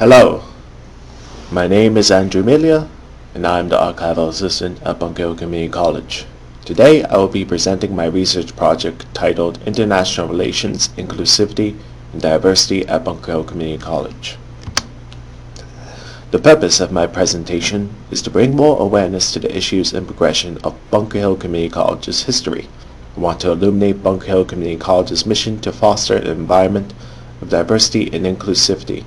Hello, my name is Andrew Milia, and I am the Archival Assistant at Bunker Hill Community College. Today I will be presenting my research project titled International Relations, Inclusivity, and Diversity at Bunker Hill Community College. The purpose of my presentation is to bring more awareness to the issues and progression of Bunker Hill Community College's history. I want to illuminate Bunker Hill Community College's mission to foster an environment of diversity and inclusivity.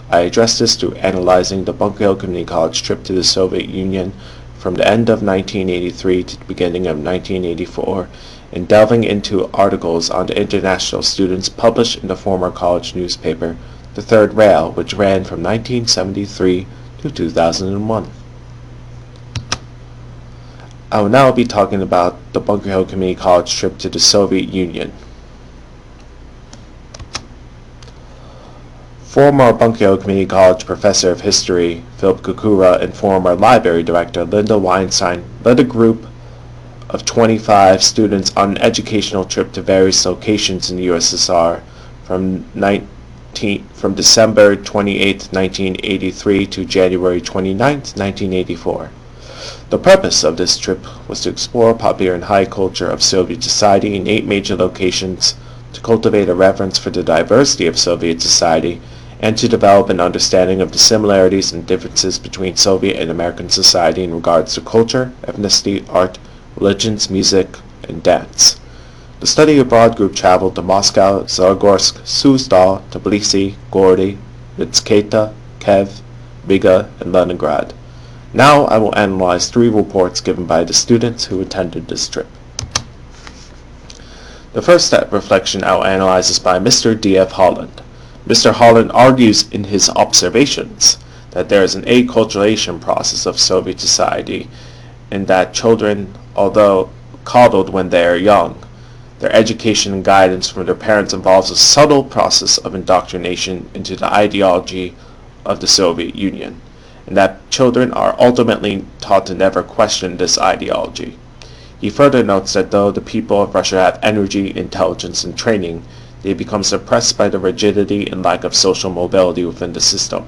I address this through analyzing the Bunker Hill Community College trip to the Soviet Union from the end of 1983 to the beginning of 1984, and delving into articles on the international students published in the former college newspaper, The Third Rail, which ran from 1973 to 2001. I will now be talking about the Bunker Hill Community College trip to the Soviet Union. Former Bunker Hill Community College Professor of History Philip Kukura and former Library Director Linda Weinstein led a group of 25 students on an educational trip to various locations in the USSR from December 28, 1983 to January 29, 1984. The purpose of this trip was to explore popular and high culture of Soviet society in 8 major locations, to cultivate a reverence for the diversity of Soviet society, and to develop an understanding of the similarities and differences between Soviet and American society in regards to culture, ethnicity, art, religions, music, and dance. The study abroad group traveled to Moscow, Zagorsk, Suzdal, Tbilisi, Gordy, Vitsketa, Kiev, Riga, and Leningrad. Now I will analyze 3 reports given by the students who attended this trip. The first reflection I will analyze is by Mr. D.F. Holland. Mr. Holland argues in his observations that there is an acculturation process of Soviet society, and that children, although coddled when they are young, their education and guidance from their parents involves a subtle process of indoctrination into the ideology of the Soviet Union, and that children are ultimately taught to never question this ideology. He further notes that though the people of Russia have energy, intelligence, and training, they become suppressed by the rigidity and lack of social mobility within the system.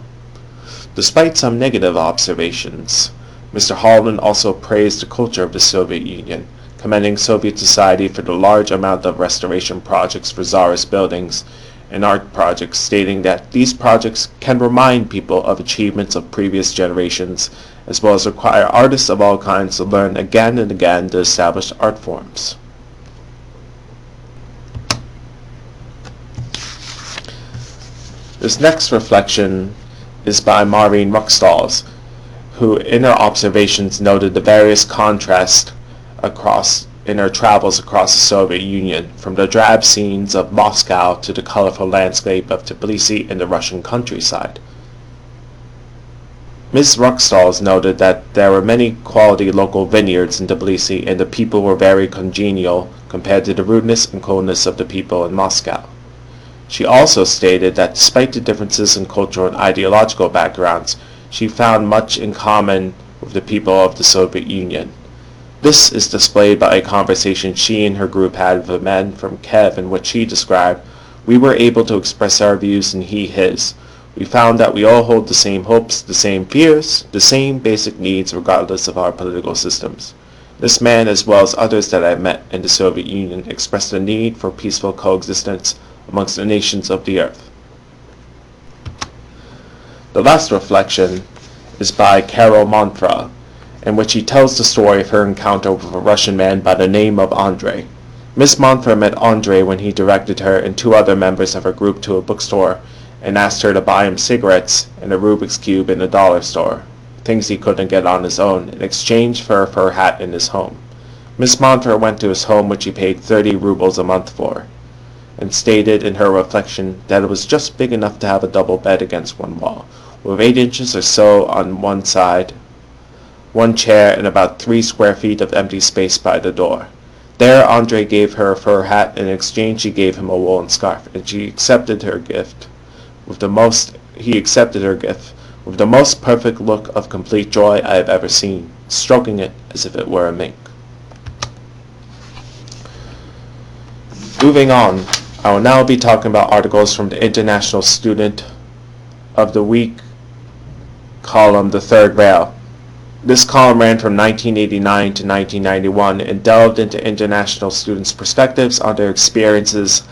Despite some negative observations, Mr. Holland also praised the culture of the Soviet Union, commending Soviet society for the large amount of restoration projects for Tsarist buildings and art projects, stating that these projects can remind people of achievements of previous generations, as well as require artists of all kinds to learn again and again the established art forms. This next reflection is by Maureen Ruckstals, who in her observations noted the various contrasts in her travels across the Soviet Union, from the drab scenes of Moscow to the colorful landscape of Tbilisi and the Russian countryside. Ms. Ruckstals noted that there were many quality local vineyards in Tbilisi, and the people were very congenial compared to the rudeness and coldness of the people in Moscow. She also stated that despite the differences in cultural and ideological backgrounds, she found much in common with the people of the Soviet Union. This is displayed by a conversation she and her group had with a man from Kiev, in which she described, "We were able to express our views and he his. We found that we all hold the same hopes, the same fears, the same basic needs regardless of our political systems." This man, as well as others that I met in the Soviet Union, expressed the need for peaceful coexistence amongst the nations of the earth. The last reflection is by Carol Montra, in which she tells the story of her encounter with a Russian man by the name of Andrei. Miss Montra met Andrei when he directed her and 2 other members of her group to a bookstore and asked her to buy him cigarettes and a Rubik's Cube in a dollar store, things he couldn't get on his own, in exchange for a fur hat in his home. Miss Montra went to his home, which he paid 30 rubles a month for, and stated in her reflection that it was just big enough to have a double bed against one wall, with 8 inches or so on one side, 1 chair, and about 3 square feet of empty space by the door. There Andrei gave her a fur hat, and in exchange she gave him a woolen scarf, and he accepted her gift with the most perfect look of complete joy I have ever seen, stroking it as if it were a mink. Moving on, I will now be talking about articles from the International Student of the Week column, The Third Rail. This column ran from 1989 to 1991 and delved into international students' perspectives on their experiences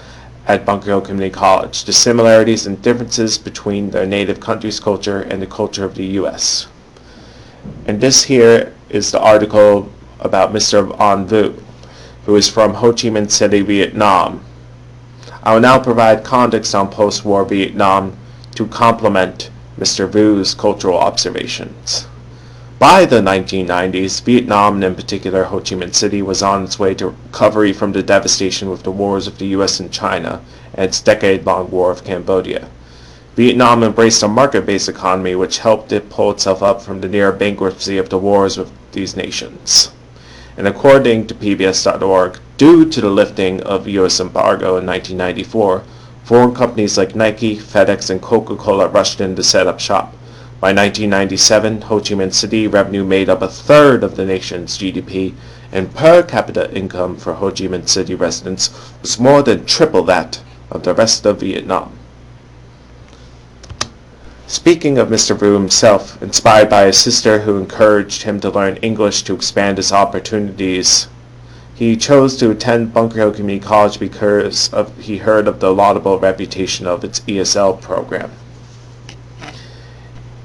at Bunker Hill Community College, the similarities and differences between their native country's culture and the culture of the U.S. And this here is the article about Mr. Anh Vu, who is from Ho Chi Minh City, Vietnam. I will now provide context on post-war Vietnam to complement Mr. Vu's cultural observations. By the 1990s, Vietnam, and in particular Ho Chi Minh City, was on its way to recovery from the devastation with the wars of the U.S. and China and its decade-long war of Cambodia. Vietnam embraced a market-based economy which helped it pull itself up from the near bankruptcy of the wars with these nations. And according to PBS.org, due to the lifting of U.S. embargo in 1994, foreign companies like Nike, FedEx, and Coca-Cola rushed in to set up shop. By 1997, Ho Chi Minh City revenue made up a third of the nation's GDP, and per capita income for Ho Chi Minh City residents was more than triple that of the rest of Vietnam. Speaking of Mr. Vu himself, inspired by his sister who encouraged him to learn English to expand his opportunities, he chose to attend Bunker Hill Community College because he heard of the laudable reputation of its ESL program.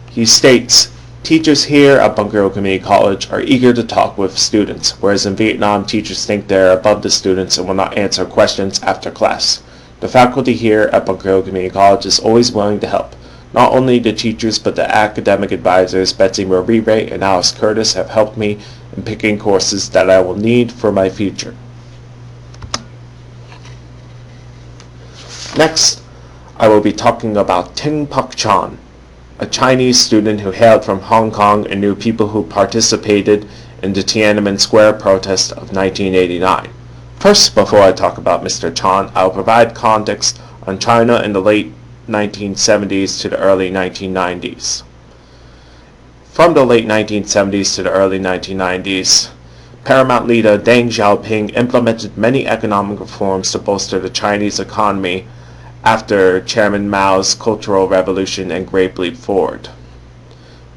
He states, "Teachers here at Bunker Hill Community College are eager to talk with students, whereas in Vietnam teachers think they're above the students and will not answer questions after class. The faculty here at Bunker Hill Community College is always willing to help. Not only the teachers, but the academic advisors, Betsy Morire and Alice Curtis, have helped me in picking courses that I will need for my future." Next, I will be talking about Ting Pak Chan, a Chinese student who hailed from Hong Kong and knew people who participated in the Tiananmen Square protest of 1989. First, before I talk about Mr. Chan, I will provide context on China in the late 1970s to the early 1990s. From the late 1970s to the early 1990s, Paramount leader Deng Xiaoping implemented many economic reforms to bolster the Chinese economy after Chairman Mao's Cultural Revolution and Great Leap Forward.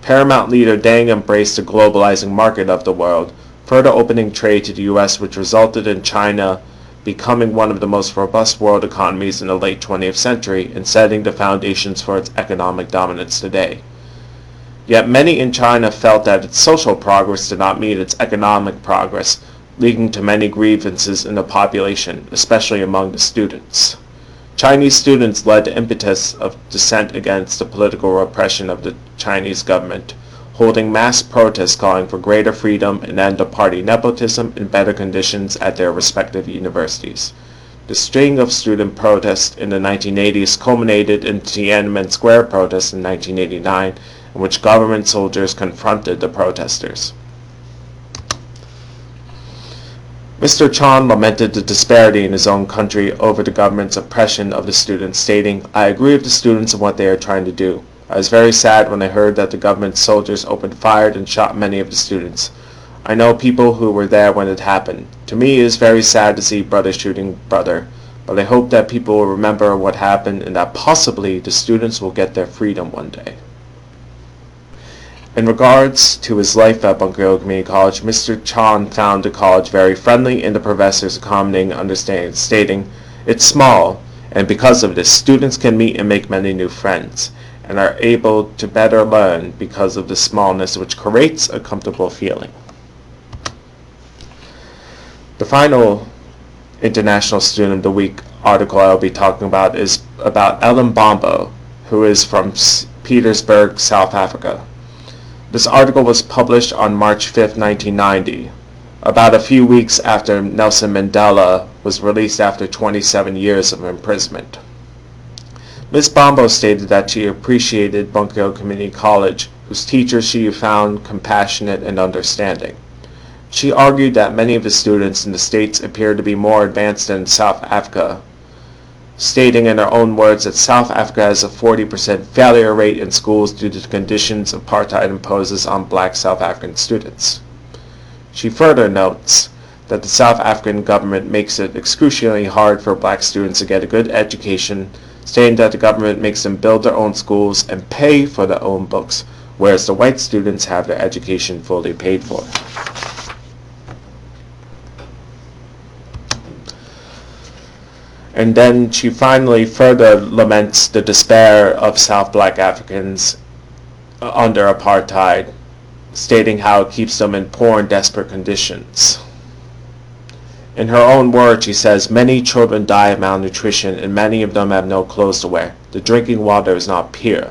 Paramount leader Deng embraced the globalizing market of the world, further opening trade to the U.S., which resulted in China becoming one of the most robust world economies in the late 20th century and setting the foundations for its economic dominance today. Yet many in China felt that its social progress did not meet its economic progress, leading to many grievances in the population, especially among the students. Chinese students led the impetus of dissent against the political repression of the Chinese government, holding mass protests calling for greater freedom and end of party nepotism and better conditions at their respective universities. The string of student protests in the 1980s culminated in Tiananmen Square protests in 1989, in which government soldiers confronted the protesters. Mr. Chan lamented the disparity in his own country over the government's oppression of the students, stating, "I agree with the students in what they are trying to do. I was very sad when I heard that the government soldiers opened fire and shot many of the students. I know people who were there when it happened. To me, it is very sad to see brother shooting brother, but I hope that people will remember what happened and that possibly the students will get their freedom one day." In regards to his life at Bunker Hill Community College, Mr. Chan found the college very friendly and the professors accommodating and understanding, stating, "It's small, and because of this, students can meet and make many new friends, and are able to better learn because of the smallness, which creates a comfortable feeling." The final International Student of the Week article I will be talking about is about Ellen Bambo, who is from Petersburg, South Africa. This article was published on March 5, 1990, about a few weeks after Nelson Mandela was released after 27 years of imprisonment. Ms. Bambo stated that she appreciated Bunker Hill Community College, whose teachers she found compassionate and understanding. She argued that many of the students in the States appeared to be more advanced than South Africa, stating in her own words that South Africa has a 40% failure rate in schools due to the conditions apartheid imposes on black South African students. She further notes that the South African government makes it excruciatingly hard for black students to get a good education, stating that the government makes them build their own schools and pay for their own books, whereas the white students have their education fully paid for. And then she finally further laments the despair of South Black Africans under apartheid, stating how it keeps them in poor and desperate conditions. In her own words, she says, "Many children die of malnutrition and many of them have no clothes to wear. The drinking water is not pure.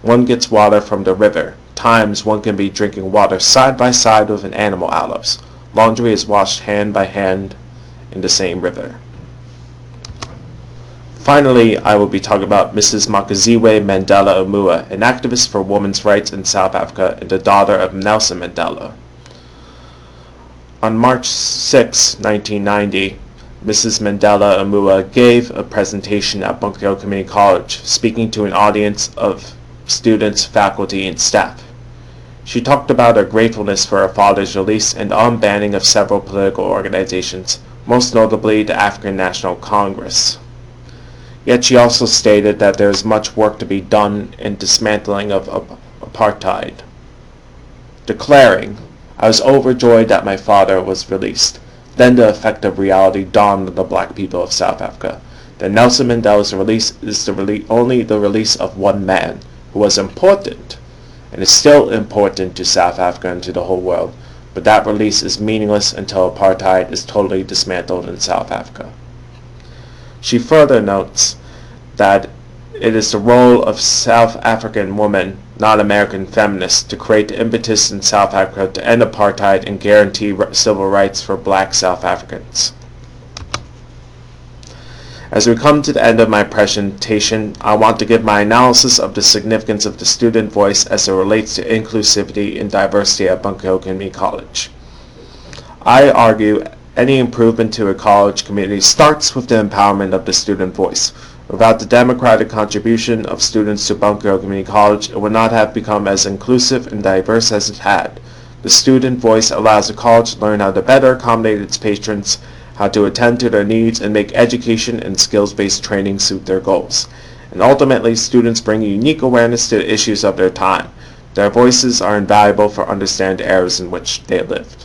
One gets water from the river. Times one can be drinking water side by side with an animal olives. Laundry is washed hand by hand in the same river." Finally, I will be talking about Mrs. Makaziwe Mandela-Amuah, an activist for women's rights in South Africa and the daughter of Nelson Mandela. On March 6, 1990, Mrs. Mandela-Amuah gave a presentation at Bunker Hill Community College, speaking to an audience of students, faculty, and staff. She talked about her gratefulness for her father's release and the unbanning of several political organizations, most notably the African National Congress. Yet she also stated that there is much work to be done in dismantling of apartheid, declaring, "I was overjoyed that my father was released. Then the effect of reality dawned on the black people of South Africa. That Nelson Mandela's release is only the release of one man who was important and is still important to South Africa and to the whole world, but that release is meaningless until apartheid is totally dismantled in South Africa." She further notes that it is the role of South African women, not American feminists, to create the impetus in South Africa to end apartheid and guarantee civil rights for black South Africans. As we come to the end of my presentation, I want to give my analysis of the significance of the student voice as it relates to inclusivity and diversity at Bunker Hill Community College. I argue any improvement to a college community starts with the empowerment of the student voice. Without the democratic contribution of students to Bunker Hill Community College, it would not have become as inclusive and diverse as it had. The student voice allows the college to learn how to better accommodate its patrons, how to attend to their needs, and make education and skills-based training suit their goals. And ultimately, students bring unique awareness to the issues of their time. Their voices are invaluable for understanding the eras in which they lived.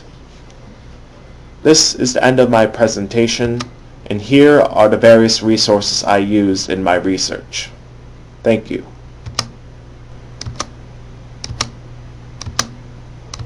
This is the end of my presentation, and here are the various resources I used in my research. Thank you.